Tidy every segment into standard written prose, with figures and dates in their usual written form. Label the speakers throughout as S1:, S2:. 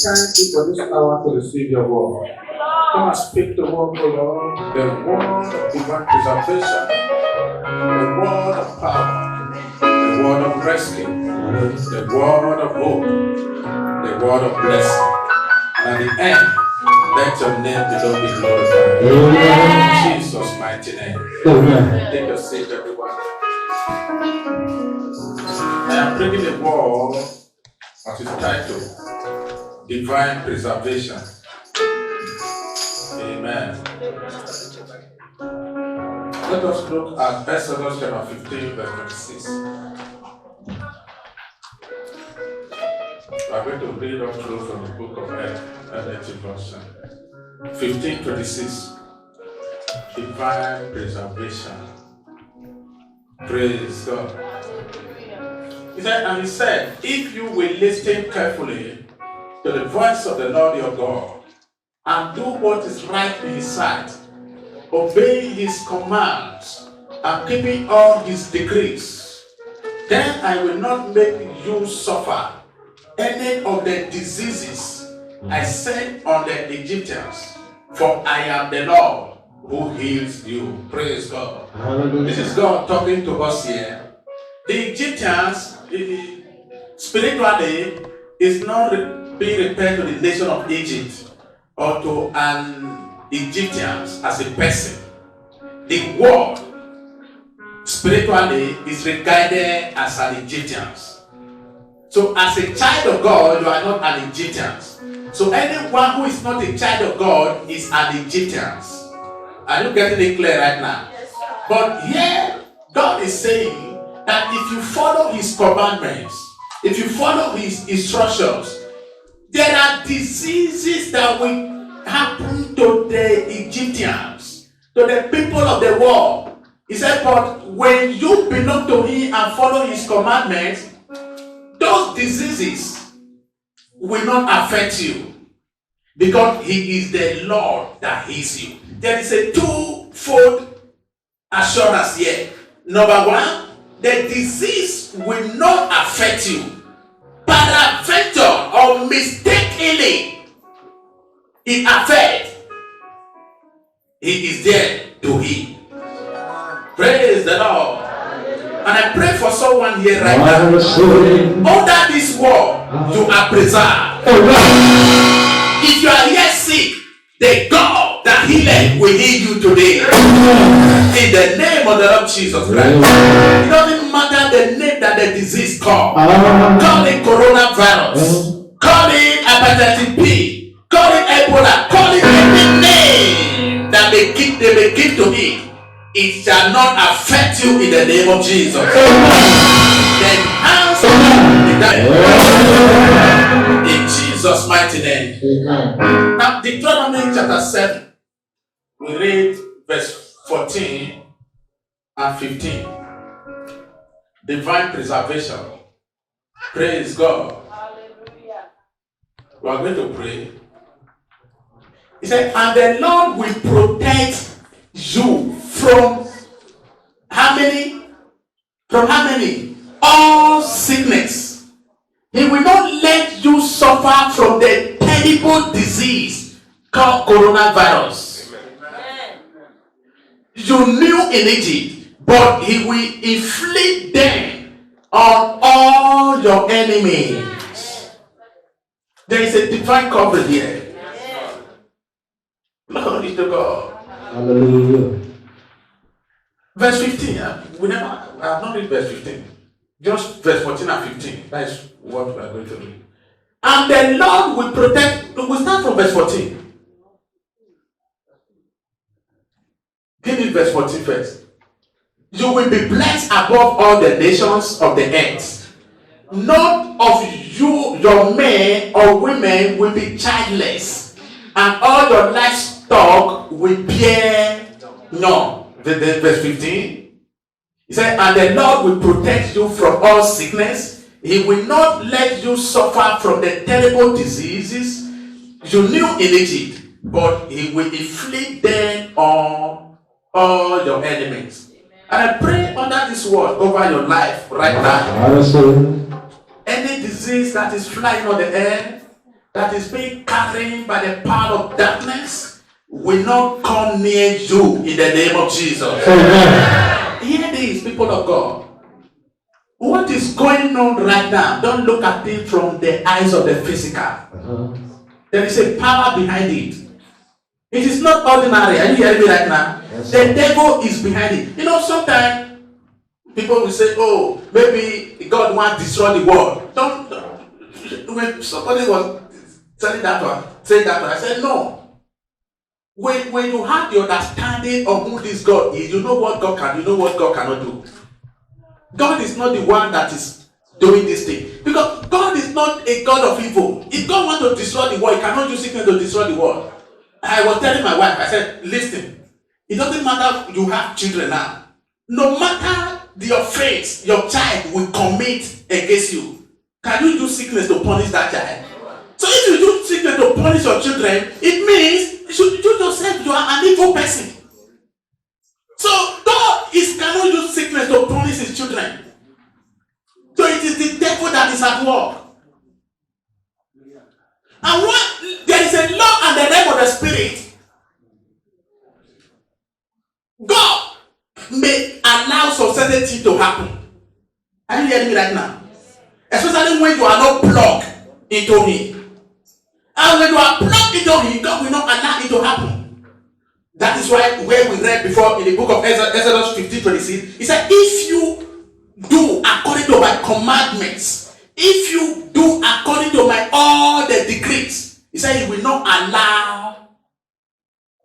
S1: thank you for this hour to receive your word. Come and speak the word, O Lord, the word of divine preservation, the word of power, the word of rescue, the word of hope, the word of blessing. And at the end, let your name be glorified. In Jesus' mighty name. Take your seat, everyone. I am bringing a word that is titled Divine Preservation. Amen. Let us look at Exodus chapter 15, verse 26. We are going to read up through from the book of NLT version. 15:26. Divine preservation. Praise God. He said, if you will listen carefully to the voice of the Lord your God, and do what is right in his sight, obeying his commands, and keeping all his decrees, then I will not make you suffer any of the diseases I sent on the Egyptians, for I am the Lord who heals you. Praise God. Hallelujah. This is God talking to us here. The Egyptians, spiritually, is not being referred to the nation of Egypt or to an Egyptians as a person. The world spiritually is regarded as an Egyptians. So as a child of God, you are not an Egyptian. So anyone who is not a child of God is an Egyptian. Are you getting it clear right now? Yes, but here, God is saying that if you follow his commandments, if you follow his instructions, there are diseases that will happen to the Egyptians, to the people of the world. He said, but when you belong to him and follow his commandments, those diseases will not affect you, because he is the Lord that heals you. There is a twofold assurance here. Number one, the disease will not affect you. Peradventure or mistakenly it affects, he is there to heal. Praise the Lord. And I pray for someone here right now. Under this wall, you are preserved. If you are here sick, the God that healeth will heal you today. In the name of the Lord Jesus Christ. It doesn't matter the name that the disease called. Call it coronavirus. Call it hepatitis B. Call it Ebola. Call it any name that they may give to it. It shall not affect you in the name of Jesus. Then answer in Jesus' mighty name. Now, Deuteronomy chapter 7, we read verse 14 and 15. Divine preservation. Praise God. Hallelujah. We are going to pray. He said, and the Lord will protect you from how many? From how many? All sickness. He will not let you suffer from the terrible disease called coronavirus. Amen. You knew in Egypt, but he will inflict them on all your enemies. There is a divine coverage here. Glory to God. Hallelujah. Verse 15. I have not read verse 15. Just verse 14 and 15. That is what we are going to read. And the Lord will protect. We start from verse 14. Give me verse 14 first. You will be blessed above all the nations of the earth. None of you, your men or women, will be childless, and all your livestock will bear none. Verse 15. He said, and the Lord will protect you from all sickness. He will not let you suffer from the terrible diseases you knew in Egypt, but he will inflict them on all your enemies. And I pray under this word over your life right now. Any disease that is flying on the air, that is being carried by the power of darkness will not come near you in the name of Jesus.
S2: Amen.
S1: Hear this, people of God. What is going on right now? Don't look at it from the eyes of the physical. There is a power behind it. It is not ordinary. Are you hearing me right now?
S2: Yes,
S1: the devil is behind it. You know, sometimes people will say, oh, maybe God wants to destroy the world. Don't. When somebody was saying that one, I said, no. When you have the understanding of who this God is, you know what God can, you know what God cannot do. God is not the one that is doing this thing. Because God is not a God of evil. If God wants to destroy the world, He cannot use sickness to destroy the world. I was telling my wife, I said, listen, it doesn't matter you have children now. No matter the offense your child will commit against you, can you use sickness to punish that child? So if you use sickness to punish your children, it means you yourself, you are an evil person. So God cannot use sickness to punish his children. So it is the devil that is at work. And when there is a law and the realm of the spirit, God may allow some certain things to happen. Are you hearing me right now? Especially when you are not plugged into Him. And when you are plugged into Him, God will not allow it to happen. That is why where we read before in the book of Exodus 15:26, he said, if you do according to my commandments, if you do according to my all the decrees, he said he will not allow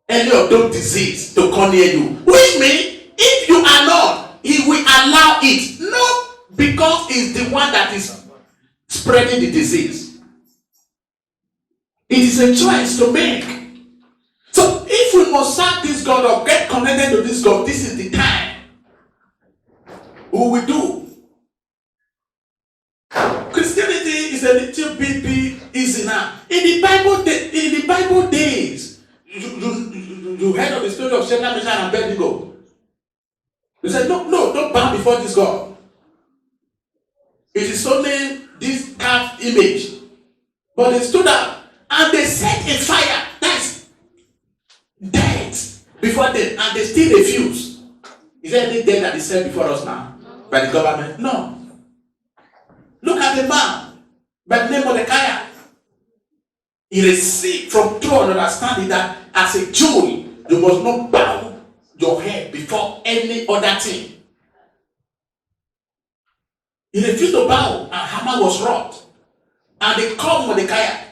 S1: any of those diseases to come near you. Which means, if you are not, he will allow it. Not because he's the one that is spreading the disease. It is a choice to make. So if we must serve this God or get connected to this God, this is the time we will do. Christianity is a little bit easy now. In the Bible days, you heard of the story of Shadrach, Meshach, and Abednego. They said, no, don't bow before this God. It is only this carved image. But they stood up and they set a fire. That's death before them, and they still refuse. Is there any death that is set before us now by the government? No. Look at the man by the name of Mordecai. He received from true understanding that as a Jew, you must not bow your head before any other thing. He refused to bow, and Haman was wrought. And they called Mordecai.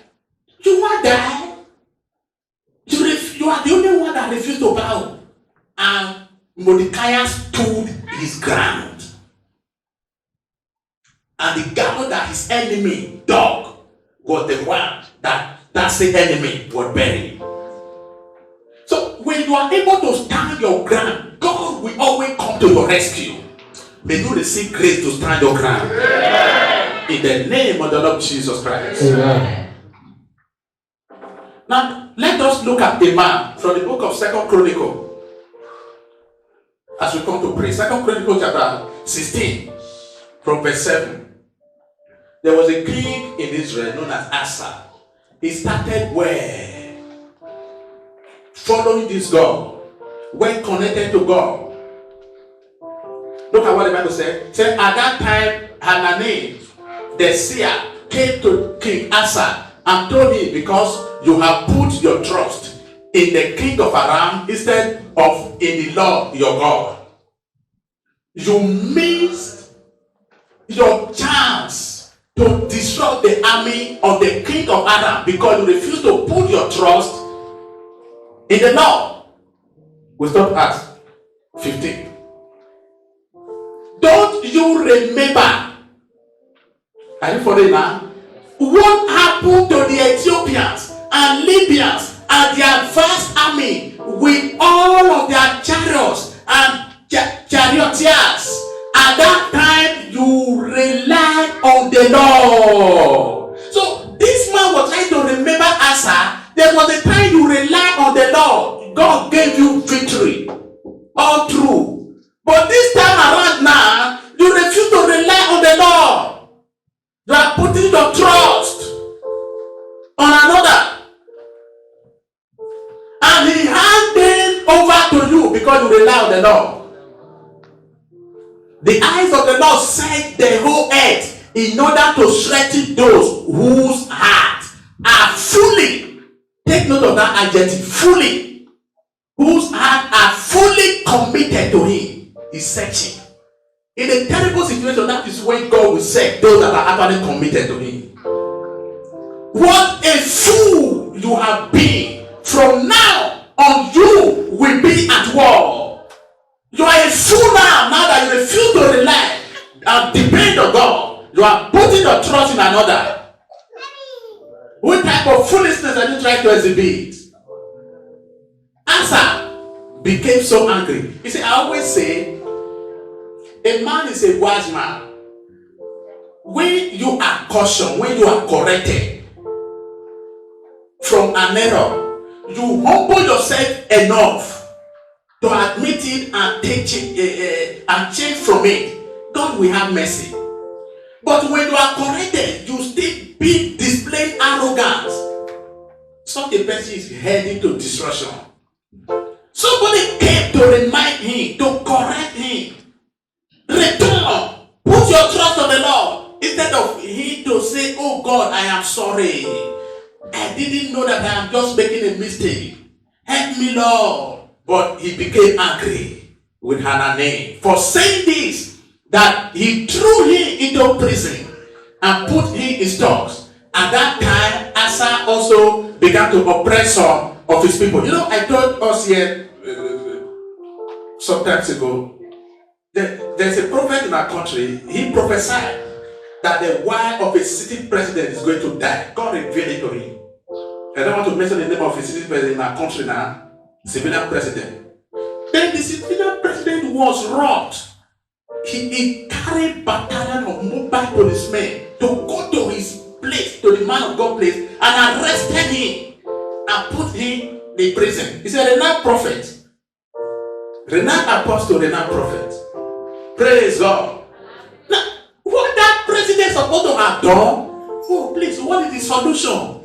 S1: You want that? You are the only one that refused to bow. And Mordecai stood his ground. And the gallows that his enemy dug was the one that same enemy was buried. So when you are able to stand your ground, God will always come to your rescue. May you receive grace to stand your ground. Amen. In the name of the Lord Jesus Christ.
S2: Amen.
S1: Now, let us look at a man from the book of 2 Chronicles. As we come to pray, 2 Chronicles chapter 16, from verse 7. There was a king in Israel known as Asa. He started well, following this God, when connected to God. Look at what the Bible said. It said, at that time, Hanani, the seer, came to King Asa and told him, because you have put your trust in the king of Aram instead of in the Lord your God, you missed your chance to destroy the army of the king of Aram because you refused to put your trust in the Lord. We stop at 15. Don't you remember? Are you following now? What happened to the Ethiopians and Libyans and their vast army with all of their chariots and charioteers? At that time, you relied on the Lord. So this man was trying to remember Asa. There was a time you relied on the Lord. God gave you victory all through. But this time around now, you refuse to rely on the Lord. You are putting your trust on Lord. The eyes of the Lord search the whole earth in order to strengthen those whose hearts are fully, take note of that adjective, fully, whose hearts are fully committed to Him. He's searching. In a terrible situation, that is when God will search those that are actually committed to Him. What a fool you have been. From now on, you will be at war. You are a fool now that you refuse to rely and depend on God. You are putting your trust in another. What type of foolishness are you trying to exhibit? Asa became so angry. You see, I always say, a man is a wise man when you are cautioned, when you are corrected from an error. You humble yourself enough to admit it and and change from it. God will have mercy. But when you are corrected, you still be displaying arrogance. Such a person is heading to destruction. Somebody came to remind him, to correct him. Return. Put your trust on the Lord. Instead of him to say, oh God, I am sorry. I didn't know that I am just making a mistake. Help me, Lord. But he became angry with Hananiah for saying this, that he threw him into prison and put him in stocks. At that time, Asa also began to oppress some of his people. You know, I told us here some times ago, there's a prophet in our country. He prophesied that the wife of a sitting president is going to die. God revealed it to him. I don't want to mention the name of a sitting president in our country now. Civilian president. Then the civilian president was robbed. He carried battalion of mobile policemen to go to his place, to the man of God place, and arrested him and put him in prison. He's a renowned prophet. Renowned apostle, renowned prophet. Praise God. Now, what that president supposed to have done? Oh, please, what is the solution?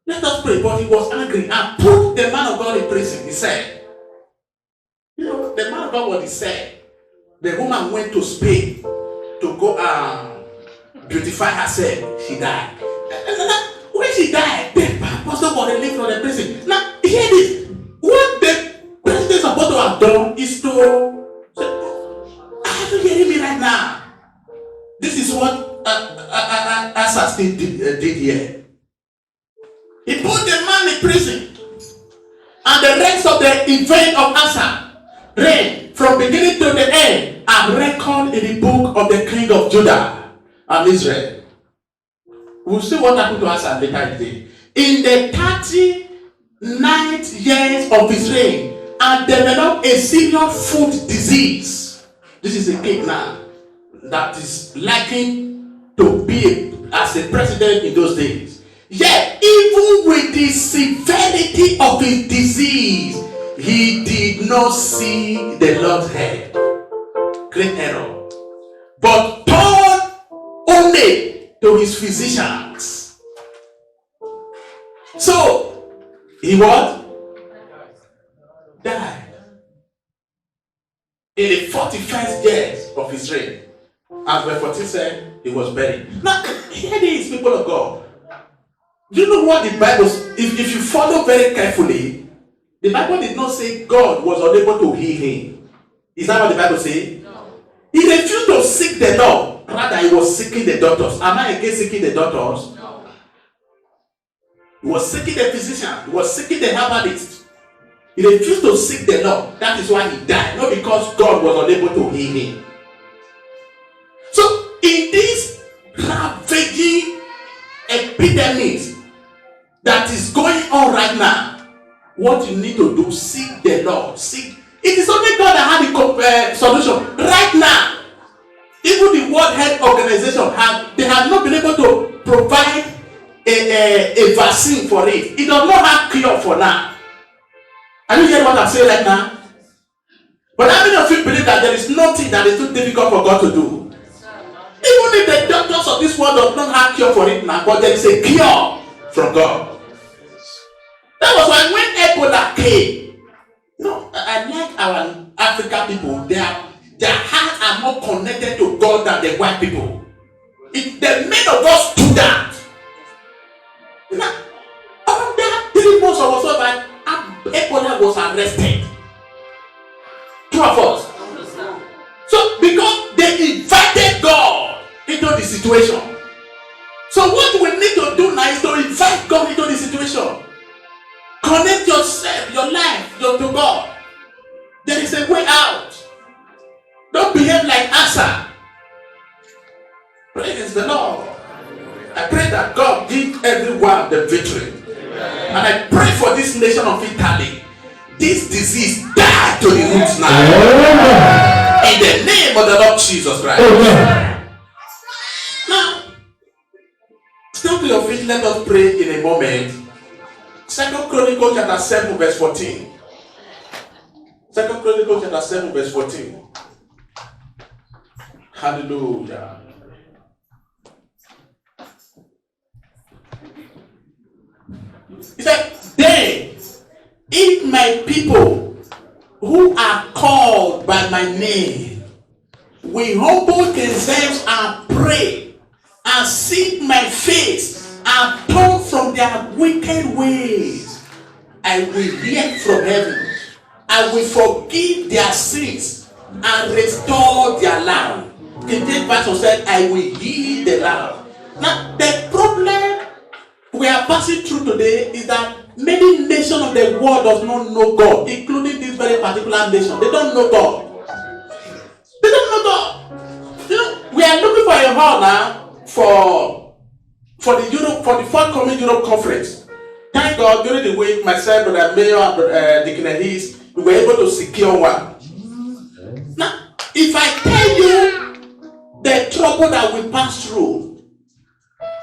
S1: Let us pray. But he was angry and put the man of God in prison. He said, you know, the man of God, what he said, the woman went to Spain to go and beautify herself. She died. When she died, the pastor was released from the prison. Now, hear this. What the president is supposed to have done is to say, are you hearing me right now? This is what Asa did here. He put the man in prison. And the rest of the event of Asa reign from beginning to the end are recorded in the book of the king of Judah and Israel. We'll see what happened to Asa later today. In the 39th years of his reign, and developed a serious food disease. This is a king now that is likened to be as a president in those days. Yet, even with the severity of his disease, he did not see the Lord's head. Great error. But turned only to his physicians. So, he what? Died. In the 41st years of his reign. As verse 14 said, he was buried. Now, here it is, people of God. Do you know what the Bible, if you follow very carefully, the Bible did not say God was unable to heal him. Is that what the Bible says? No. He refused to seek the Lord. Rather, he was seeking the doctors. Am I against seeking the doctors? No. He was seeking the physician. He was seeking the herbalist. He refused to seek the Lord. That is why he died. Not because God was unable to heal him. So, in this ravaging epidemics that is going on right now, what you need to do, seek the Lord. Seek. It is only God that had the solution. Right now, even the World Health Organization have not been able to provide a vaccine for it. It does not have cure for now. Are you hearing what I'm saying right now? But how many of you believe that there is nothing that is too difficult for God to do? Even if the doctors of this world do not have cure for it now, but there is a cure from God. That was why when Ebola came, I like our African people. Their hearts are more connected to God than the white people. If the men of God do that, under 3 months or so, that Ebola was arrested. 2 of us. So because they invited God into the situation. So what we need to do now is to invite God into the situation. Connect yourself, your life to God. There is a way out. Don't behave like Asa. Praise the Lord. I pray that God give everyone the victory. And I pray for this nation of Italy. This disease die to the roots now. In the name of the Lord Jesus Christ. Now, stand to your feet. Let us pray in a moment. 2 Chronicles chapter 7 verse 14. 2 Chronicles chapter 7 verse 14. Hallelujah. He said, then, if my people who are called by my name will humble themselves and pray and seek my face and turn from their wicked ways, I will hear from heaven. I will forgive their sins and restore their land. King James Version said, I will heal the land. Now, the problem we are passing through today is that many nations of the world does not know God, including this very particular nation. They don't know God. They don't know God. We are looking for a hall now for the forthcoming Europe conference. Thank God, during the week, myself, Brother Mayor, and Deacon Ahis, we were able to secure one. Now, if I tell you the trouble that we pass through,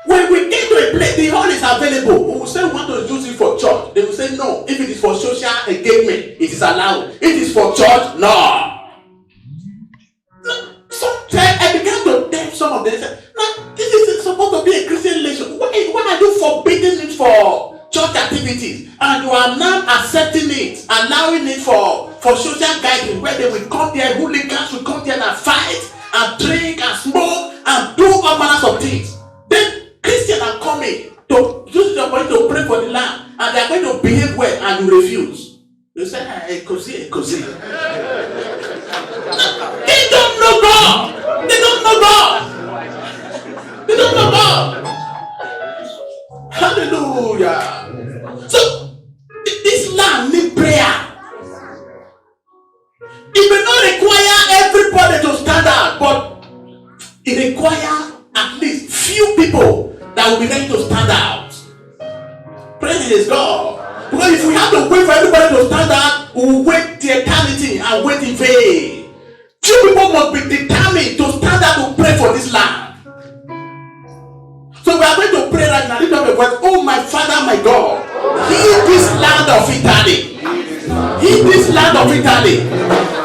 S1: when we get to a place, the hall is available. We will say we want to use it for church. They will say no. If it is for social engagement, it is allowed. If it is for church, no. Sometimes I began to tell some of them, now this is supposed to be a Christian nation. Why are you forbidding it for church activities? And you are now accepting it, allowing it for social gathering, where they will come there, hooligans will come there and fight and drink and smoke and do all manners of things. Then Christians are coming to use the opportunity to pray for the land, and they are going to behave well, and you refuse. You say, hey, Kosi. They don't know God. They don't know God. They don't know God. Hallelujah. So, this land needs prayer. It may not require everybody to stand out, but it requires at least few people that will be ready to stand out. Praise God. Because if we have to wait for everybody to stand out, we will wait the eternity and wait in vain. Few people must be determined to stand out to pray for this land. So we are going to pray right now. Lift up your voice. Oh my Father, my God, heal this land of Italy. Heal this land of Italy.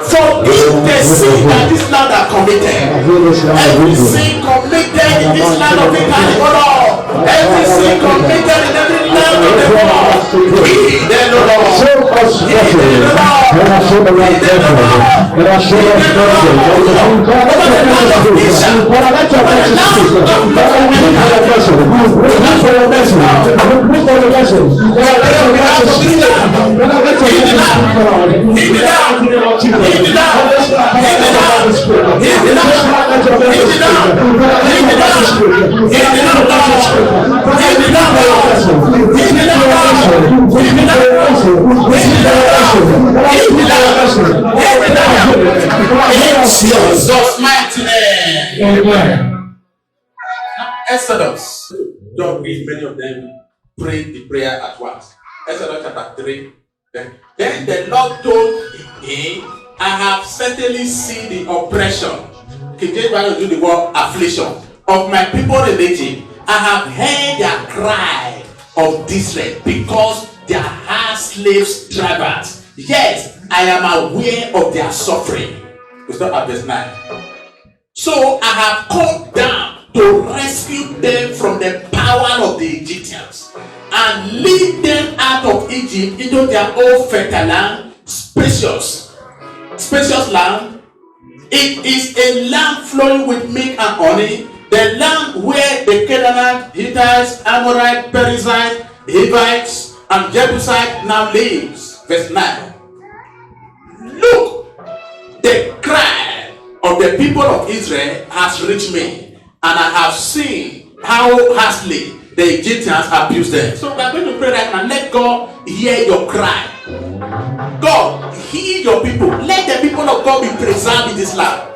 S1: Forgive the sin that this land has committed. Every sin committed in this land of Italy, oh Lord. Every sin committed in every land of the world. Heal them, oh Lord. Heal them, oh Lord. Heal them, oh Lord. Heal them, oh Lord. Over the land of Israel. Over the land Jesus' mighty name. Exodus. Don't read many of them pray the prayer at once. Exodus chapter 3. Then the Lord told him, I have certainly seen the oppression. King James Bible do the word affliction of my people in Egypt. I have heard their cry of distress because they are slaves drivers. Yes, I am aware of their suffering. We start at verse 9. So I have come down to rescue them from the power of the Egyptians and lead them out of Egypt into their own fertile land, spacious land. It is a land flowing with milk and honey. The land where the Canaanites, Hittites, Amorites, Perizzites, Hivites, and Jebusites now lives. Verse 9. Look, the cry of the people of Israel has reached me, and I have seen how harshly the Egyptians abuse them. So we are going to pray right now. Let God hear your cry. God, heal your people. Let the people of God be preserved in this land.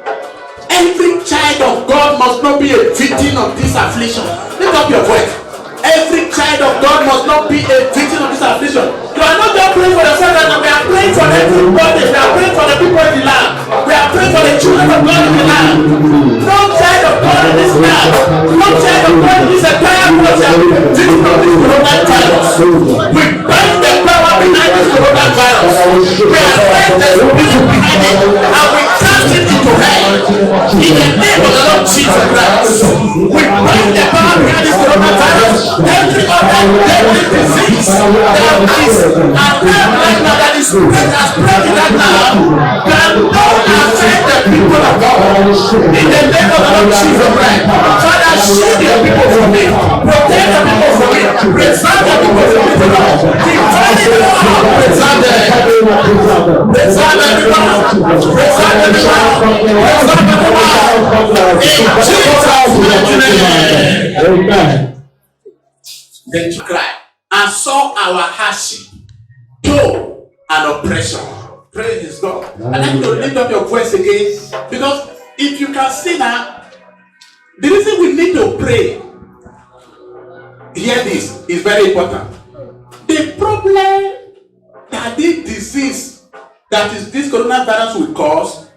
S1: Every child of God must not be a victim of this affliction. Lift up your voice. Every child of God must not be a victim of this affliction. You are not just praying for yourself, and we are praying for everybody. We are praying for the people in the land. We are praying for the children of God in the land. No child of God in this land. No child of God in this entire world shall be a victim of this coronavirus. We bind the power behind this coronavirus. We arrest the spirit behind it, and we cast it into hell. In the name of the Lord Jesus Christ, we bind the power behind this coronavirus. Every other deadly disease that is around right now, that is spreading right now, cannot affect the people of God. In the name of the Lord Jesus Christ, Father, shield your people from it, protect the people from it, preserve the people from it, Lord. Define it, Lord. Preserve them. Preserve everyone. Preserve everyone. Preserve everyone. In Jesus' name. Amen. Then to cry and saw our hardship, toil, and oppression. Praise God. I'd like you to lift up your voice again, because if you can see now, the reason we need to pray, hear this, is very important. The problem that this disease, that is this coronavirus will cause,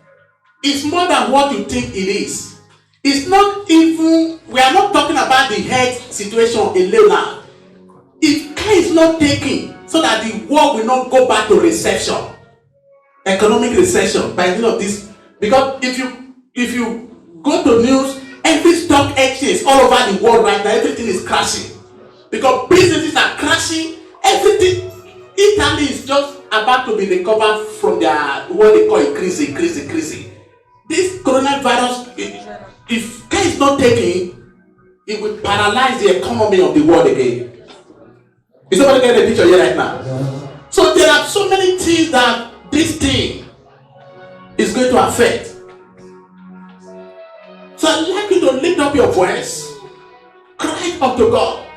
S1: is more than what you think it is. It's not even, we are not talking about the health situation alone now. If care is not taken so that the world will not go back to recession, economic recession by the end of this, because if you go to news, every stock exchange all over the world right now, everything is crashing because businesses are crashing. Everything. Italy is just about to be recovered from their what they call increasing. This coronavirus, if care is not taken, it will paralyze the economy of the world again. Is somebody getting a picture here right now? So there are so many things that this thing is going to affect. So I'd like you to lift up your voice, cry up to God.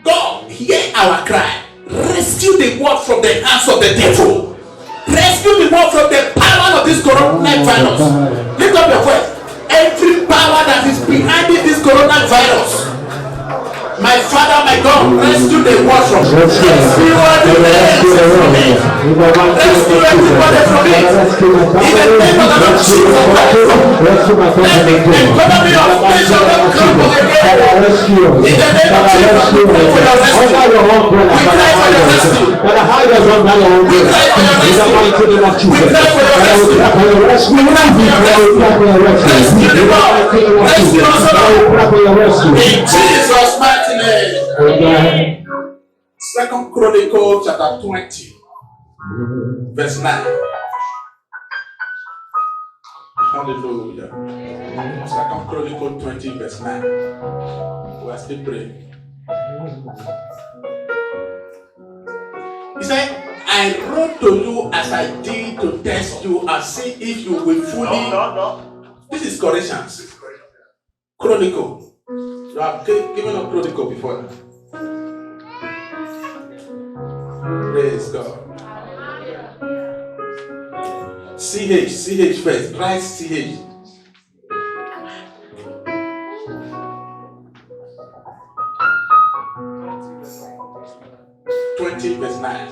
S1: God, hear our cry. Rescue the world from the hands of the devil. Rescue the world from the power of this coronavirus. Lift up your voice. Every power that is behind this coronavirus, my Father, my God, rescue the world from it. Rescue everybody from it. Rescue everybody from it. In the name of the Lord Jesus Christ. Let the economy of nation crumble again. In the name of Jesus, we pray for your rescue. We cry for your rescue. We cry for your rescue. We cry for your rescue. We cry for your rescue. We cry for your rescue. Rescue the world. Rescue us all. In Jesus' mighty name. Second Chronicles chapter 20, verse 9. Hallelujah. Second Chronicles 20, verse 9. We are still praying. He said, I wrote to you as I did to test you and see if you will fully. This is Colossians. Chronicle. You have given up Chronicle before. Praise God. CH first. Write CH. 20 verse 9.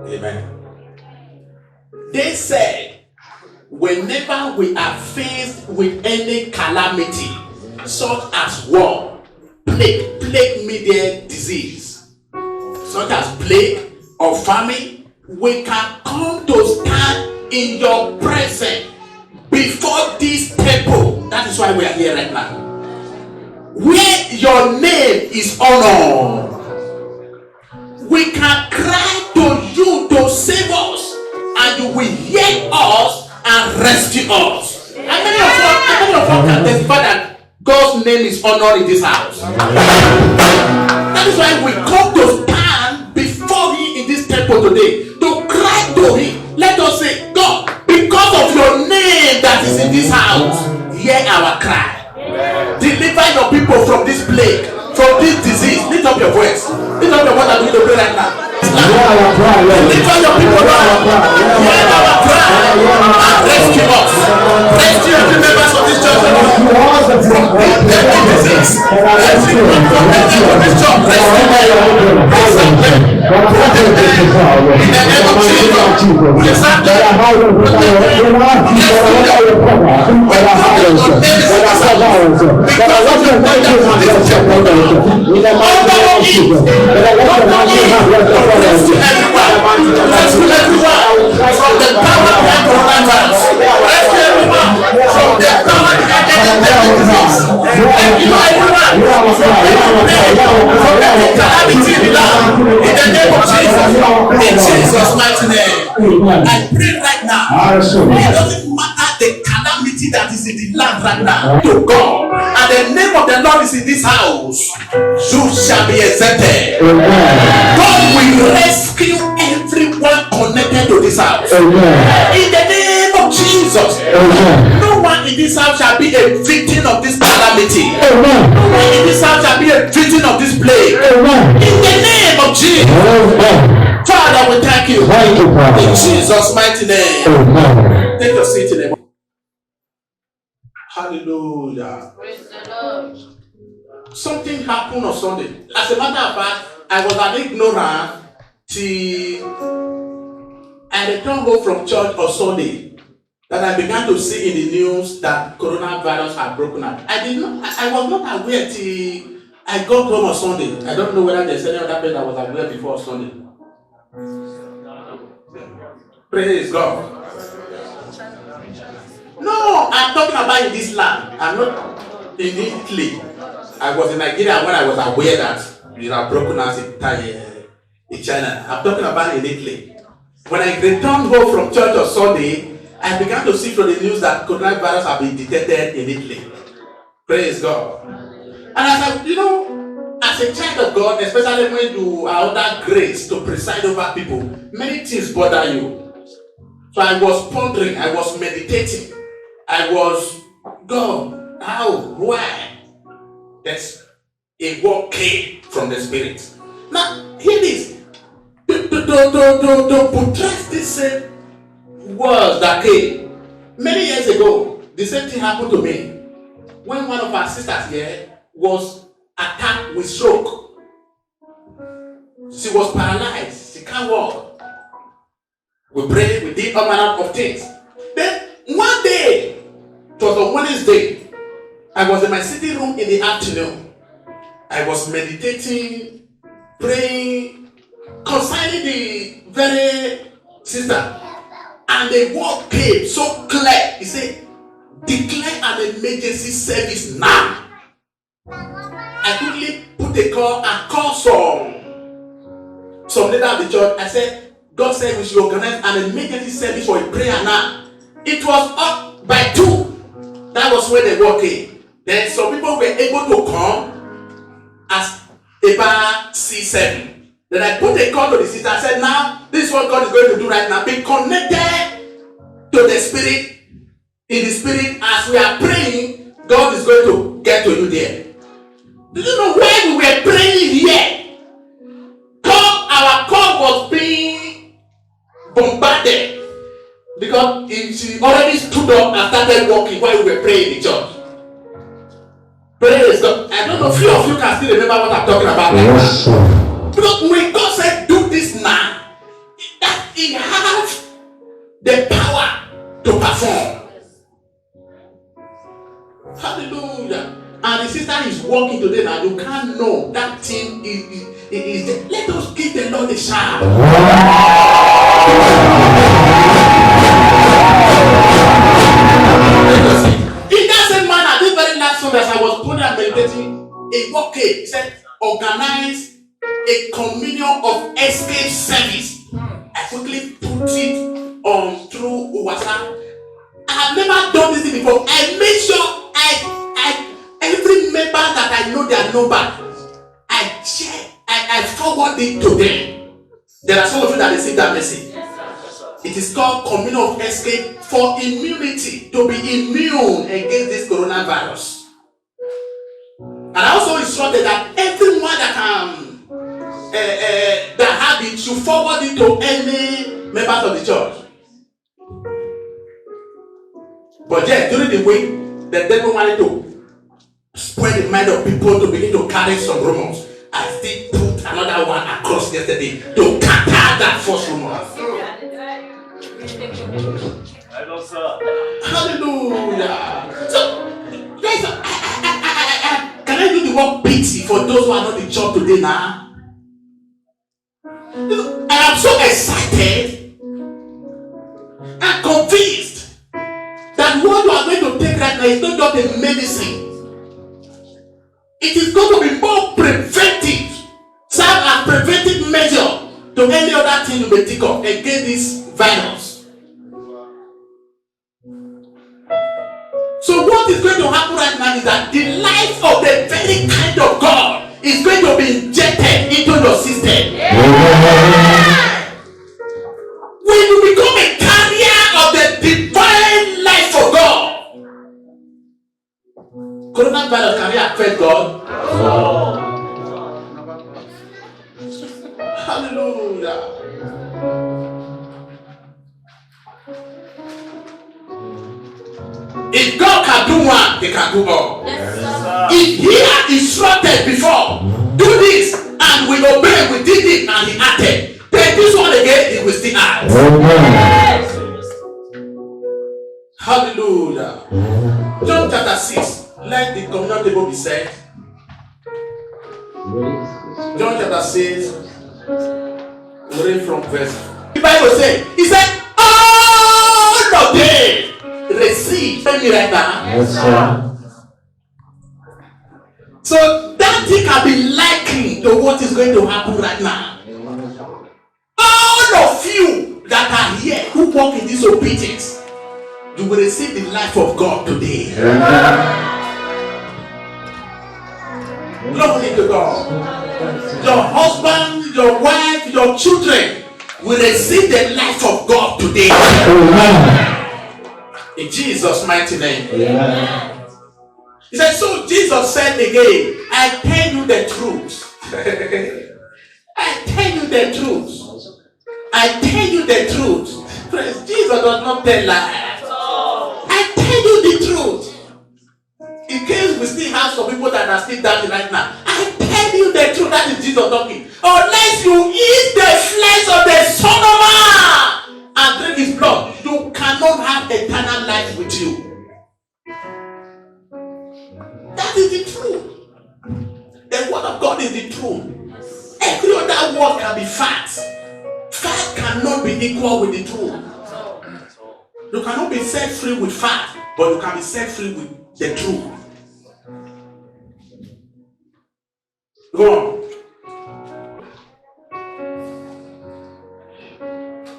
S1: Amen. They said, whenever we are faced with any calamity, such as war, plague mediated disease, such as plague or famine, we can come to stand in your presence before this temple. That is why we are here right now, where your name is honored. We can cry to you to you will hear us and rescue us. How many of us can testify that God's name is honored in this house? That is why we come to stand before Him in this temple today to cry to Him. Let us say, God, because of your name that is in this house, hear our cry. Deliver your people from this plague, from this disease. Lift up your voice. Lift up your voice and begin to pray right now. Deliver your people now. Hear our cry and rescue us. Rescue every members of this church from every disease. Everyone from every of this church. Rescue them. In the name of Jesus. Rescue rescue everyone from the power behind coronavirus. Rescue everyone from the power behind any disease. Rescue everyone from the calamity in the land. In the name of Jesus. In Jesus' mighty name. I pray right now. It doesn't matter the calamity that is in the land right now. To God. And the name of the Lord is in this house. You shall be exempted. God will rescue everyone connected to this house. In the name of Jesus. No one in this house shall be a victim of this calamity. No one in this house shall be a victim of this plague. In the name of Jesus. Father, we thank you. In Jesus' mighty name. Take your seat in the morning. Hallelujah. Praise the Lord. Something happened on Sunday. As a matter of fact, I was an ignorant till I returned home from church on Sunday. That I began to see in the news that coronavirus had broken out. I was not aware till I got home on Sunday. I don't know whether there's any other person that was aware before Sunday. Praise God. No, I'm talking about in this land. I'm not in Italy. I was in Nigeria when I was aware that it had broken out in China. I'm talking about in Italy. When I returned home from church on Sunday, I began to see from the news that coronavirus had been detected in Italy. Praise God. And as as a child of God, especially when you are under grace to preside over people, many things bother you. So I was pondering, I was meditating. I was, God, how, why? That's a word came from the Spirit. Now, hear this. To portray this same words that came many years ago, the same thing happened to me when one of our sisters here was attacked with stroke. She was paralyzed. She can't walk. We prayed, we did all manner of things. Then one day, it was on Wednesday, I was in my sitting room in the afternoon. I was meditating, praying concerning the very sister. And the word came so clear. He said, declare an emergency service now. I quickly put a call and called some leader of the church. I said, God said we should organize an emergency service for a prayer now. It was up by 2. That was when the word came. Then some people were able to come as about C7. Then I put a call to the sister. I said, now, this is what God is going to do right now. Be connected to the Spirit. In the Spirit, as we are praying, God is going to get to you there. Do you know why we were praying here? Our call was being bombarded. Because she already stood up and started walking while we were praying in the church. Praise God. I don't know if few of you can still remember what I'm talking about right now. Because when God said, do this now, that He has the power to perform. Hallelujah. And the sister is walking today now. You can't know that thing is there. Let us give the Lord a shout. In that same manner, this very last song as I was praying and meditating, a work came. He said, organize a communion of escape service. I quickly put it through WhatsApp. I have never done this thing before. I make sure I every member that I know their number, I share, I forward it to them. There are some of you that receive that message. It is called Communion of Escape for immunity, to be immune against this coronavirus. And I also instructed that everyone that can that have it should forward it to any members of the church. But yet, during the week, the devil wanted to spread the mind of people to begin to carry some rumors. I still put another one across yesterday to counter that false rumor. Hallelujah. So, guys, can I do the word pity for those who are not in church today now? I am so excited and convinced that what you are going to take right now is not just a medicine. It is going to be more preventive, serve as preventive measure to any other thing you may think of against this virus. So what is going to happen right now is that the life of the very kind of God is going to be injected into your system. Yeah. When you become a carrier of the divine life of God, coronavirus can it affect God? Oh. Hallelujah. If God can do one, He can do all. Yes, if He had instructed before, do this, and we obey, we did it, and He acted, then this one again, He will still act. Yes. Hallelujah. John chapter 6. Let the communion table be set. John chapter 6. We read from verse. The Bible says, He said, all of them receive. Tell me right now. Yes, sir. So that thing can be likened to what is going to happen right now. All of you that are here who walk in this obedience, you will receive the life of God today. Glory to God. Your husband, your wife, your children will receive the life of God today. In Jesus' mighty name. Amen. He said, so Jesus said again, I tell you the truth. I tell you the truth. I tell you the truth. Praise Jesus does not tell lies. I tell you the truth. In case we still have some people that are still doubting right now, I tell you the truth. That is Jesus talking. Unless you eat the flesh of the Son of Man and drink His blood, you cannot have eternal life with you. That is the truth. The word of God is the truth. Every other word can be fact. Fact cannot be equal with the truth. You cannot be set free with fact, but you can be set free with the truth. Go on.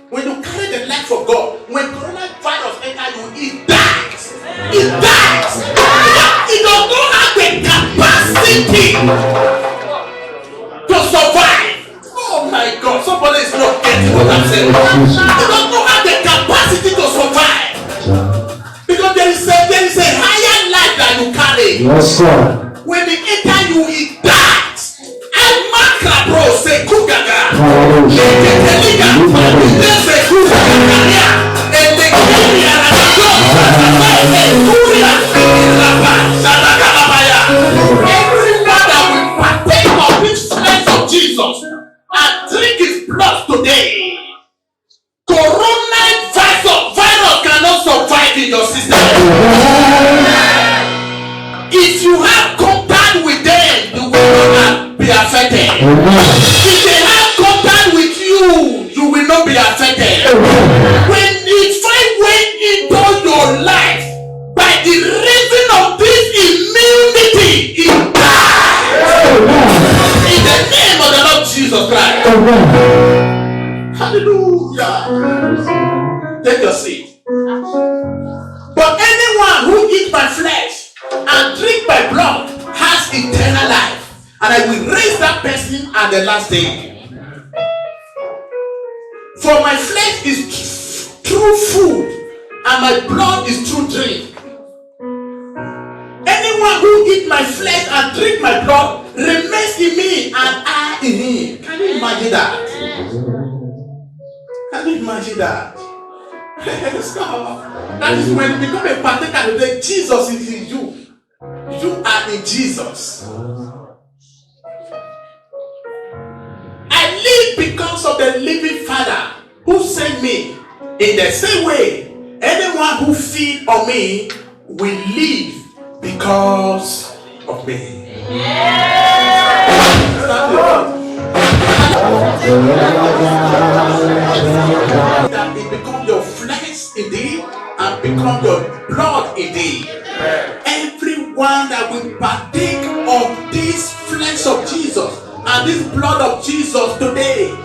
S1: When you carry the life of God, when coronavirus enters you, it dies. It dies. It does not have the capacity to survive. Oh my God, somebody is not getting what I'm saying. It does not have the capacity to survive. Because there is a higher life that you carry. Yes, sir. When it enters you, it dies. And Makra bro say Kugaga. Everyone that will partake of this flesh of Jesus and drink His blood today, coronavirus cannot survive in your system. If you have contact with them, you will not be affected. If they have contact with you, you will not be affected. When it finds way into your life, by the reason of this immunity, it dies. In the name of the Lord Jesus Christ. Hallelujah. my blood has eternal life, and I will raise that person at the last day. For my flesh is true food, and my blood is true drink. Anyone who eat my flesh and drink my blood remains in me and I in him. Can you imagine that? Can you imagine that? Praise God. That is when you become a partaker of the Jesus is in you. You are in Jesus. I live because of the living Father who sent me. In the same way, anyone who feeds on me will live because of me. That it becomes your flesh indeed and become your blood indeed. Everyone that will partake of this flesh of Jesus and this blood of Jesus today